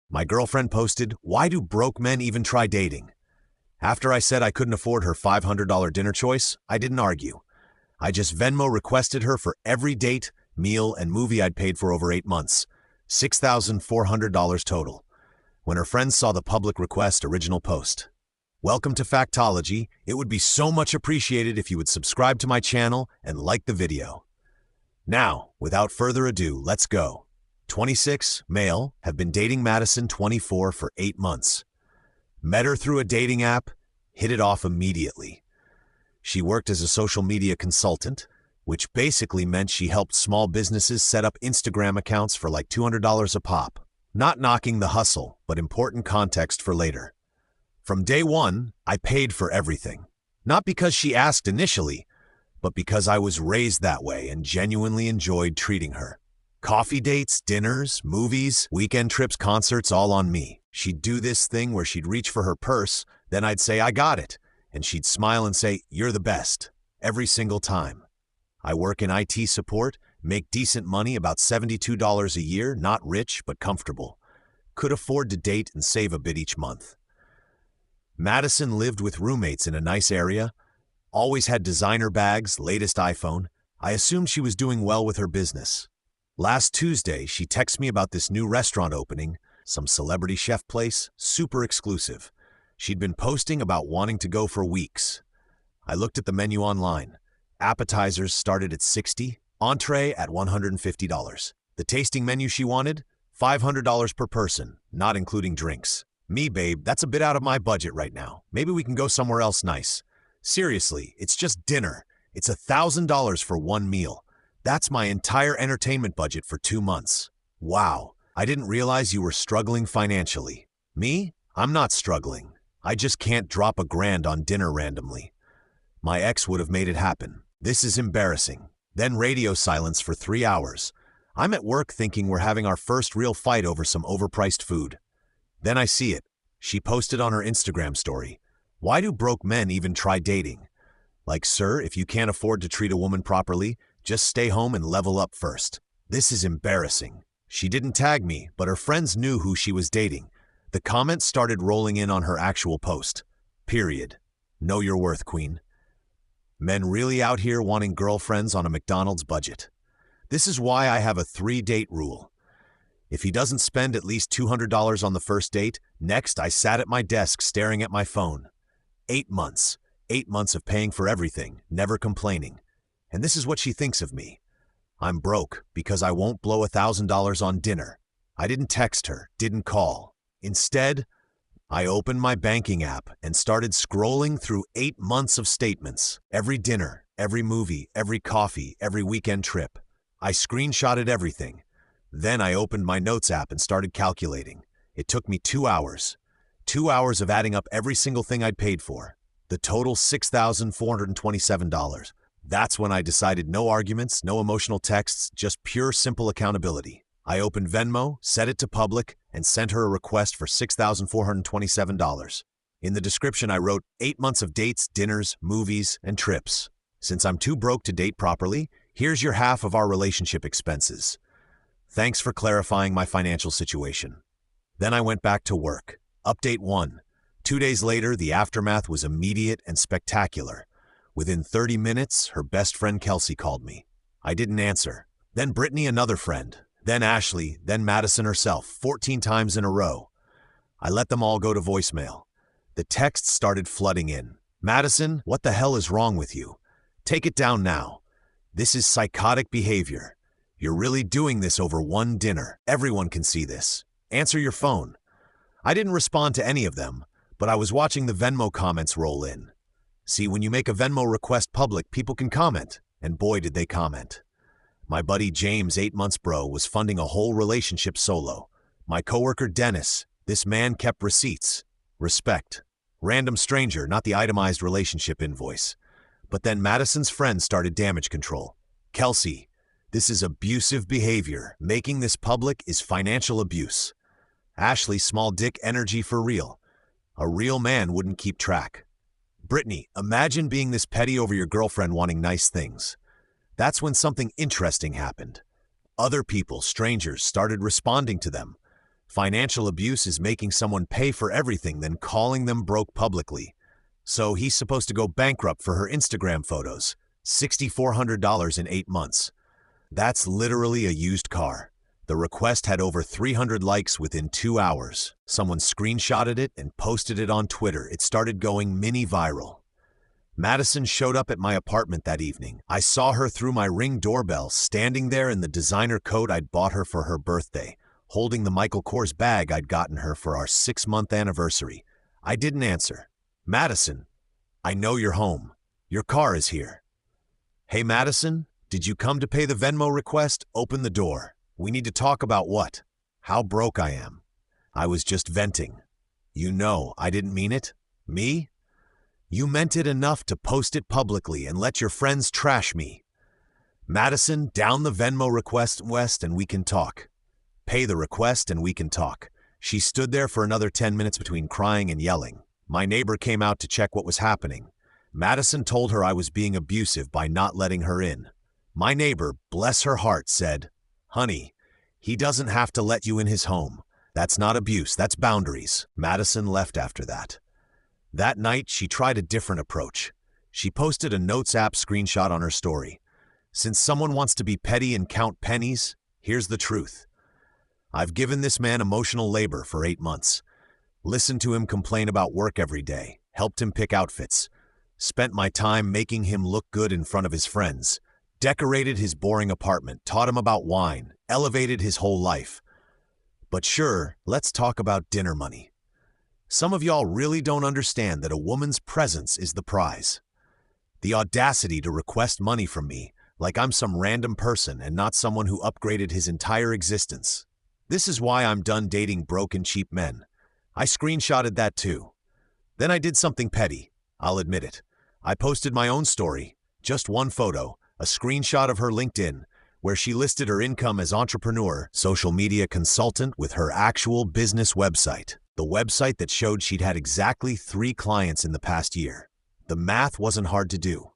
My girlfriend posted, "Why do broke men even try dating?" After I said I couldn't afford her $500 dinner choice, I didn't argue. I just Venmo requested her for every date, meal, and movie I'd paid for over 8 months. $6,400 total. When her friends saw the public request original post. Welcome to Factology. It would be so much appreciated if you would subscribe to my channel and like the video. Now, without further ado, let's go. 26, male, have been dating Madison, 24, for 8 months. Met her through a dating app, hit it off immediately. She worked as a social media consultant, which basically meant she helped small businesses set up Instagram accounts for like $200 a pop. Not knocking the hustle, but important context for later. From day one, I paid for everything. Not because she asked initially, but because I was raised that way and genuinely enjoyed treating her. Coffee dates, dinners, movies, weekend trips, concerts, all on me. She'd do this thing where she'd reach for her purse, then I'd say, "I got it." And she'd smile and say, "You're the best," every single time. I work in IT support, make decent money, about $72 a year, not rich, but comfortable. Could afford to date and save a bit each month. Madison lived with roommates in a nice area, always had designer bags, latest iPhone. I assumed she was doing well with her business. Last Tuesday, she texted me about this new restaurant opening, some celebrity chef place, super exclusive. She'd been posting about wanting to go for weeks. I looked at the menu online. Appetizers started at $60, entree at $150. The tasting menu she wanted, $500 per person, not including drinks. Me, babe, that's a bit out of my budget right now. Maybe we can go somewhere else nice. Seriously, it's just dinner. It's $1,000 for one meal. That's my entire entertainment budget for 2 months. Wow, I didn't realize you were struggling financially. Me? I'm not struggling. I just can't drop $1,000 on dinner randomly. My ex would have made it happen. This is embarrassing. Then radio silence for 3 hours. I'm at work thinking we're having our first real fight over some overpriced food. Then I see it. She posted on her Instagram story, "Why do broke men even try dating?" Like, sir, if you can't afford to treat a woman properly, just stay home and level up first. This is embarrassing. She didn't tag me, but her friends knew who she was dating. The comments started rolling in on her actual post. Period. Know your worth, queen. Men really out here wanting girlfriends on a McDonald's budget. This is why I have a 3-date rule. If he doesn't spend at least $200 on the first date, next I sat at my desk staring at my phone. 8 months. 8 months of paying for everything, never complaining. And this is what she thinks of me. I'm broke because I won't blow $1,000 on dinner. I didn't text her, didn't call. Instead, I opened my banking app and started scrolling through 8 months of statements. Every dinner, every movie, every coffee, every weekend trip. I screenshotted everything. Then I opened my notes app and started calculating. It took me 2 hours. 2 hours of adding up every single thing I'd paid for. The total $6,427. That's when I decided no arguments, no emotional texts, just pure simple accountability. I opened Venmo, set it to public, and sent her a request for $6,427. In the description I wrote 8 months of dates, dinners, movies, and trips. Since I'm too broke to date properly, here's your half of our relationship expenses. Thanks for clarifying my financial situation. Then I went back to work. Update 1. 2 days later, the aftermath was immediate and spectacular. Within 30 minutes, her best friend Qley called me. I didn't answer. Then Brittany, another friend. Then Ashley, then Madison herself, 14 times in a row. I let them all go to voicemail. The texts started flooding in. "Madison, what the hell is wrong with you? Take it down now. This is psychotic behavior. You're really doing this over one dinner. Everyone can see this. Answer your phone." I didn't respond to any of them, but I was watching the Venmo comments roll in. See, when you make a Venmo request public, people can comment. And boy, did they comment. My buddy James, 8 months bro, was funding a whole relationship solo. My coworker Dennis, this man kept receipts. Respect. Random stranger, not the itemized relationship invoice. But then Madison's friends started damage control. "Qley, this is abusive behavior. Making this public is financial abuse." Ashley, small dick energy for real. A real man wouldn't keep track. Brittany, imagine being this petty over your girlfriend wanting nice things. That's when something interesting happened. Other people, strangers, started responding to them. Financial abuse is making someone pay for everything, then calling them broke publicly. So he's supposed to go bankrupt for her Instagram photos. $6,400 in 8 months. That's literally a used car. The request had over 300 likes within 2 hours. Someone screenshotted it and posted it on Twitter. It started going mini viral. Madison showed up at my apartment that evening. I saw her through my Ring doorbell, standing there in the designer coat I'd bought her for her birthday, holding the Michael Kors bag I'd gotten her for our 6-month anniversary. I didn't answer. "Madison, I know you're home. Your car is here." "Hey, Madison, did you come to pay the Venmo request? Open the door. We need to talk about what? How broke I am." I was just venting. "You know, I didn't mean it." "Me? You meant it enough to post it publicly and let your friends trash me." "Madison, down the Venmo request west and we can talk. Pay the request and we can talk." She stood there for another 10 minutes between crying and yelling. My neighbor came out to check what was happening. Madison told her I was being abusive by not letting her in. My neighbor, bless her heart, said, "Honey, he doesn't have to let you in his home. That's not abuse, that's boundaries." Madison left after that. That night, she tried a different approach. She posted a Notes app screenshot on her story. "Since someone wants to be petty and count pennies, here's the truth. I've given this man emotional labor for 8 months. Listened to him complain about work every day, helped him pick outfits, spent my time making him look good in front of his friends, decorated his boring apartment, taught him about wine, elevated his whole life. But sure, let's talk about dinner money. Some of y'all really don't understand that a woman's presence is the prize. The audacity to request money from me, like I'm some random person and not someone who upgraded his entire existence. This is why I'm done dating broke and cheap men." I screenshotted that too. Then I did something petty. I'll admit it. I posted my own story, just one photo, a screenshot of her LinkedIn, where she listed her income as entrepreneur, social media consultant with her actual business website. The website that showed she'd had exactly 3 clients in the past year. The math wasn't hard to do.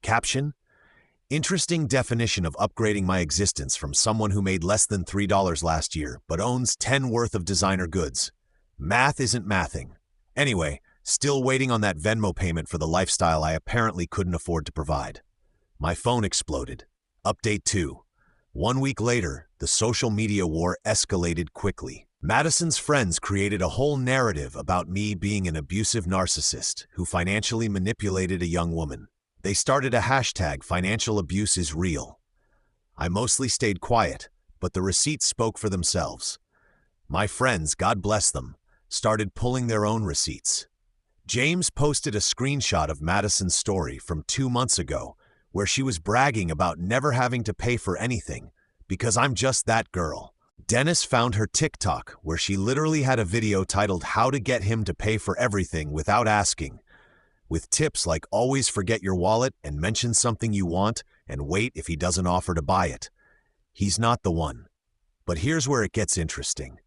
Caption: "Interesting definition of upgrading my existence from someone who made less than $3 last year, but owns 10 worth of designer goods. Math isn't mathing. Anyway, still waiting on that Venmo payment for the lifestyle I apparently couldn't afford to provide." My phone exploded. Update 2. 1 week later, the social media war escalated quickly. Madison's friends created a whole narrative about me being an abusive narcissist who financially manipulated a young woman. They started a hashtag, "Financial abuse is real." I mostly stayed quiet, but the receipts spoke for themselves. My friends, God bless them, started pulling their own receipts. James posted a screenshot of Madison's story from 2 months ago, where she was bragging about never having to pay for anything, because I'm just that girl. Dennis found her TikTok, where she literally had a video titled "How to Get Him to Pay for Everything Without Asking," with tips like always forget your wallet and mention something you want and wait if he doesn't offer to buy it. He's not the one. But here's where it gets interesting.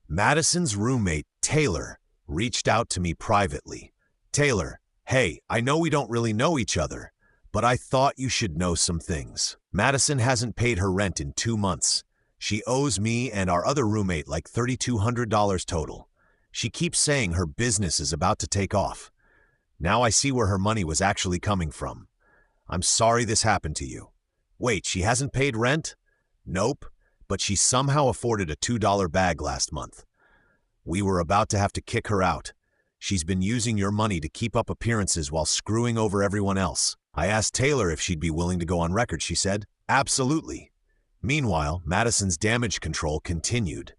Madison's roommate, Taylor, reached out to me privately. "Taylor, hey, I know we don't really know each other, but I thought you should know some things. Madison hasn't paid her rent in 2 months. She owes me and our other roommate like $3,200 total. She keeps saying her business is about to take off. Now I see where her money was actually coming from. I'm sorry this happened to you." Wait, she hasn't paid rent? Nope, but she somehow afforded a $2 bag last month. We were about to have to kick her out. She's been using your money to keep up appearances while screwing over everyone else. I asked Taylor if she'd be willing to go on record. She said, "Absolutely." Meanwhile, Madison's damage control continued.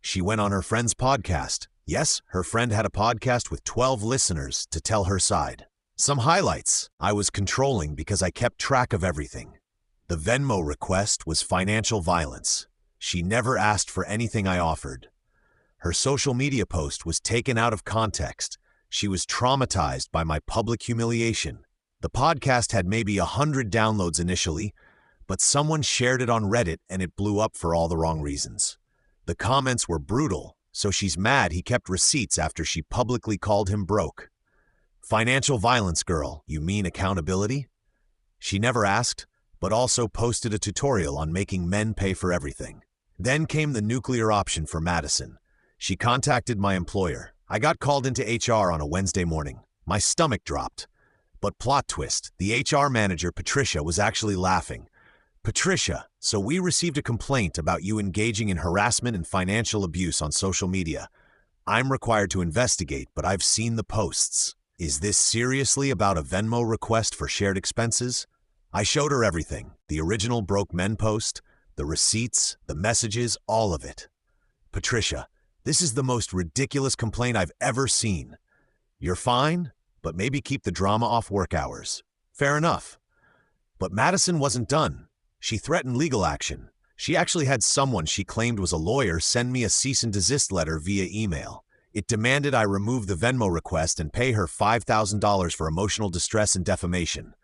She went on her friend's podcast. Yes, her friend had a podcast with 12 listeners to tell her side. Some highlights. I was controlling because I kept track of everything. The Venmo request was financial violence. She never asked for anything I offered. Her social media post was taken out of context. She was traumatized by my public humiliation. The podcast had maybe 100 downloads initially, but someone shared it on Reddit and it blew up for all the wrong reasons. The comments were brutal, so she's mad he kept receipts after she publicly called him broke. Financial violence girl, you mean accountability? She never asked, but also posted a tutorial on making men pay for everything. Then came the nuclear option for Madison. She contacted my employer. I got called into HR on a Wednesday morning. My stomach dropped. But plot twist, the HR manager, Patricia, was actually laughing. Patricia, so we received a complaint about you engaging in harassment and financial abuse on social media. I'm required to investigate, but I've seen the posts. Is this seriously about a Venmo request for shared expenses? I showed her everything. The original Broke Men post, the receipts, the messages, all of it. Patricia, this is the most ridiculous complaint I've ever seen. You're fine, but maybe keep the drama off work hours. Fair enough. But Madison wasn't done. She threatened legal action. She actually had someone she claimed was a lawyer send me a cease and desist letter via email. It demanded I remove the Venmo request and pay her $5,000 for emotional distress and defamation.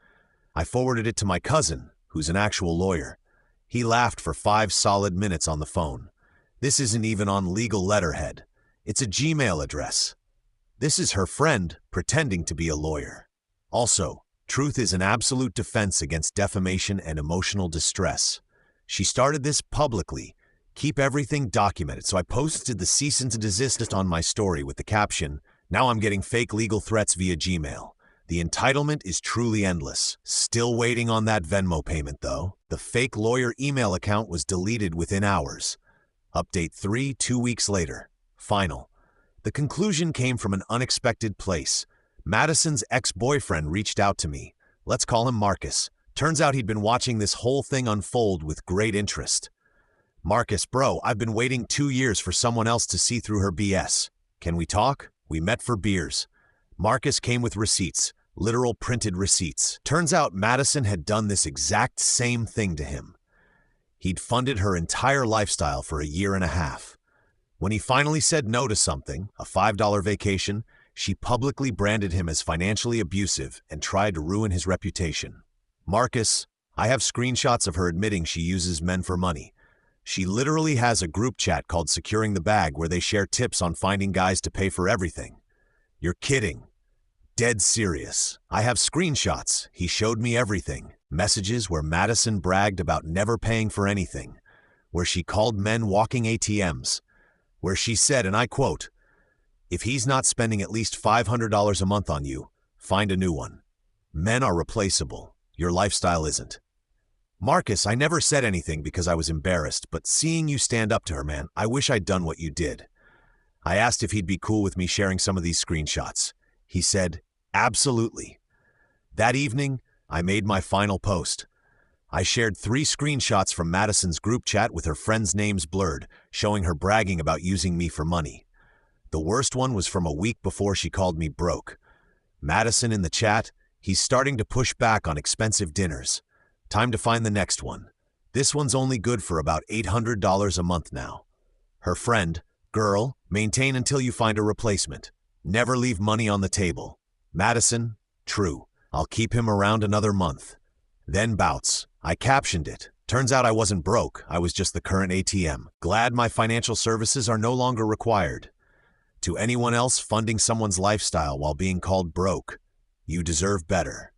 I forwarded it to my cousin, who's an actual lawyer. He laughed for 5 solid minutes on the phone. This isn't even on legal letterhead. It's a Gmail address. This is her friend pretending to be a lawyer. Also, truth is an absolute defense against defamation and emotional distress. She started this publicly. Keep everything documented, so I posted the cease and desist on my story with the caption, "Now I'm getting fake legal threats via Gmail." The entitlement is truly endless. Still waiting on that Venmo payment, though. The fake lawyer email account was deleted within hours. Update 3, 2 weeks later. Final. The conclusion came from an unexpected place. Madison's ex-boyfriend reached out to me. Let's call him Marcus. Turns out he'd been watching this whole thing unfold with great interest. Marcus, bro, I've been waiting 2 years for someone else to see through her BS. Can we talk? We met for beers. Marcus came with receipts, literal printed receipts. Turns out Madison had done this exact same thing to him. He'd funded her entire lifestyle for a year and a half. When he finally said no to something, a $5 vacation, she publicly branded him as financially abusive and tried to ruin his reputation. Marcus, I have screenshots of her admitting she uses men for money. She literally has a group chat called Securing the Bag where they share tips on finding guys to pay for everything. You're kidding. Dead serious. I have screenshots. He showed me everything. Messages where Madison bragged about never paying for anything, where she called men walking ATMs, where she said, and I quote, "If he's not spending at least $500 a month on you, find a new one. Men are replaceable. Your lifestyle isn't." Marcus, I never said anything because I was embarrassed, but seeing you stand up to her, man, I wish I'd done what you did. I asked if he'd be cool with me sharing some of these screenshots. He said, absolutely. That evening, I made my final post. I shared 3 screenshots from Madison's group chat with her friends' names blurred, showing her bragging about using me for money. The worst one was from a week before she called me broke. Madison in the chat, he's starting to push back on expensive dinners. Time to find the next one. This one's only good for about $800 a month now. Her friend, girl, maintain until you find a replacement. Never leave money on the table. Madison, true. I'll keep him around another month. Then bouts. I captioned it. Turns out I wasn't broke. I was just the current ATM. Glad my financial services are no longer required. To anyone else funding someone's lifestyle while being called broke, you deserve better.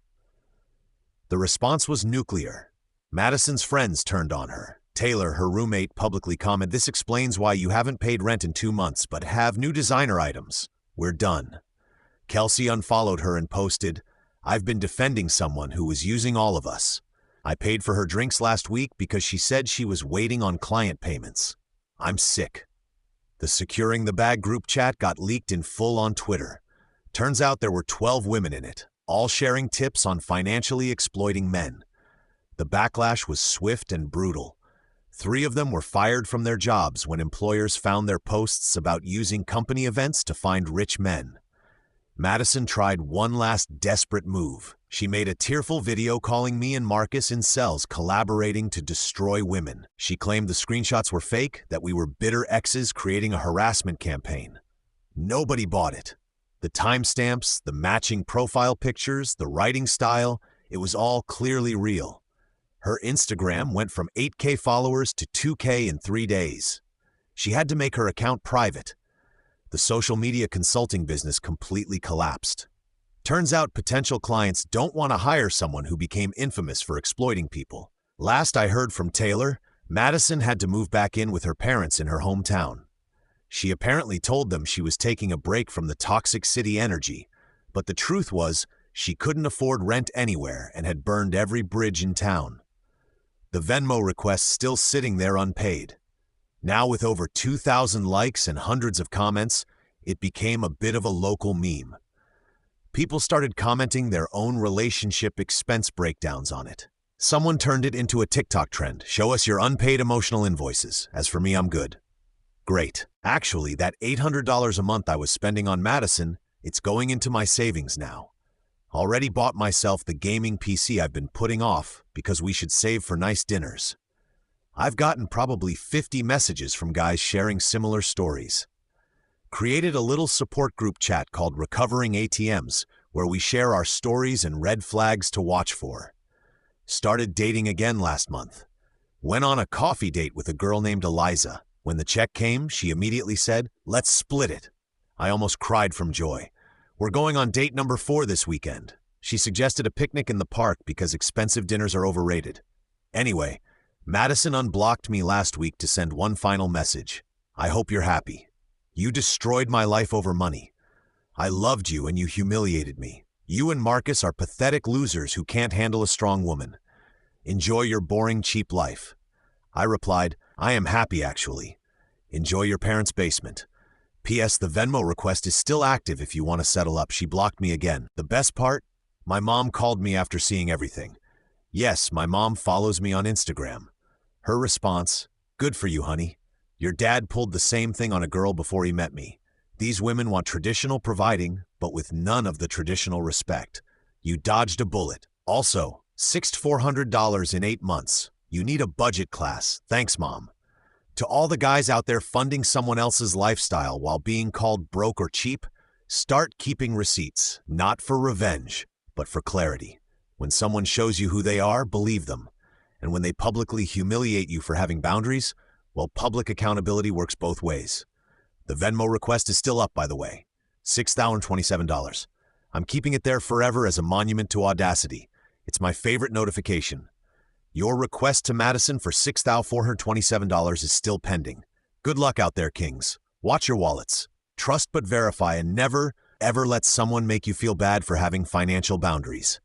The response was nuclear. Madison's friends turned on her. Taylor, her roommate, publicly commented, "This explains why you haven't paid rent in 2 months, but have new designer items. We're done." Kelsey unfollowed her and posted, "I've been defending someone who was using all of us. I paid for her drinks last week because she said she was waiting on client payments. I'm sick." The Securing the Bag group chat got leaked in full on Twitter. Turns out there were 12 women in it, all sharing tips on financially exploiting men. The backlash was swift and brutal. 3 of them were fired from their jobs when employers found their posts about using company events to find rich men. Madison tried one last desperate move. She made a tearful video calling me and Marcus incels collaborating to destroy women. She claimed the screenshots were fake, that we were bitter exes creating a harassment campaign. Nobody bought it. The timestamps, the matching profile pictures, the writing style, it was all clearly real. Her Instagram went from 8K followers to 2K in 3 days. She had to make her account private. The social media consulting business completely collapsed. Turns out potential clients don't want to hire someone who became infamous for exploiting people. Last I heard from Taylor, Madison had to move back in with her parents in her hometown. She apparently told them she was taking a break from the toxic city energy, but the truth was she couldn't afford rent anywhere and had burned every bridge in town. The Venmo request still sitting there unpaid. Now with over 2,000 likes and hundreds of comments, it became a bit of a local meme. People started commenting their own relationship expense breakdowns on it. Someone turned it into a TikTok trend. Show us your unpaid emotional invoices. As for me, I'm good. Great. Actually, that $800 a month I was spending on Madison, it's going into my savings now. Already bought myself the gaming PC I've been putting off because we should save for nice dinners. I've gotten probably 50 messages from guys sharing similar stories. Created a little support group chat called Recovering ATMs, where we share our stories and red flags to watch for. Started dating again last month. Went on a coffee date with a girl named Eliza. When the check came, she immediately said, "Let's split it." I almost cried from joy. We're going on date number 4 this weekend. She suggested a picnic in the park because expensive dinners are overrated. Anyway, Madison unblocked me last week to send one final message. I hope you're happy. You destroyed my life over money. I loved you and you humiliated me. You and Marcus are pathetic losers who can't handle a strong woman. Enjoy your boring, cheap life. I replied, I am happy actually. Enjoy your parents' basement. P.S. The Venmo request is still active if you want to settle up. She blocked me again. The best part? My mom called me after seeing everything. Yes, my mom follows me on Instagram. Her response, good for you, honey. Your dad pulled the same thing on a girl before he met me. These women want traditional providing, but with none of the traditional respect. You dodged a bullet. Also, $6,400 in 8 months. You need a budget class. Thanks, Mom. To all the guys out there funding someone else's lifestyle while being called broke or cheap, start keeping receipts, not for revenge, but for clarity. When someone shows you who they are, believe them. And when they publicly humiliate you for having boundaries, well, public accountability works both ways. The Venmo request is still up, by the way. $6,027. I'm keeping it there forever as a monument to audacity. It's my favorite notification. Your request to Madison for $6,427 is still pending. Good luck out there, kings. Watch your wallets. Trust but verify, and never, ever let someone make you feel bad for having financial boundaries.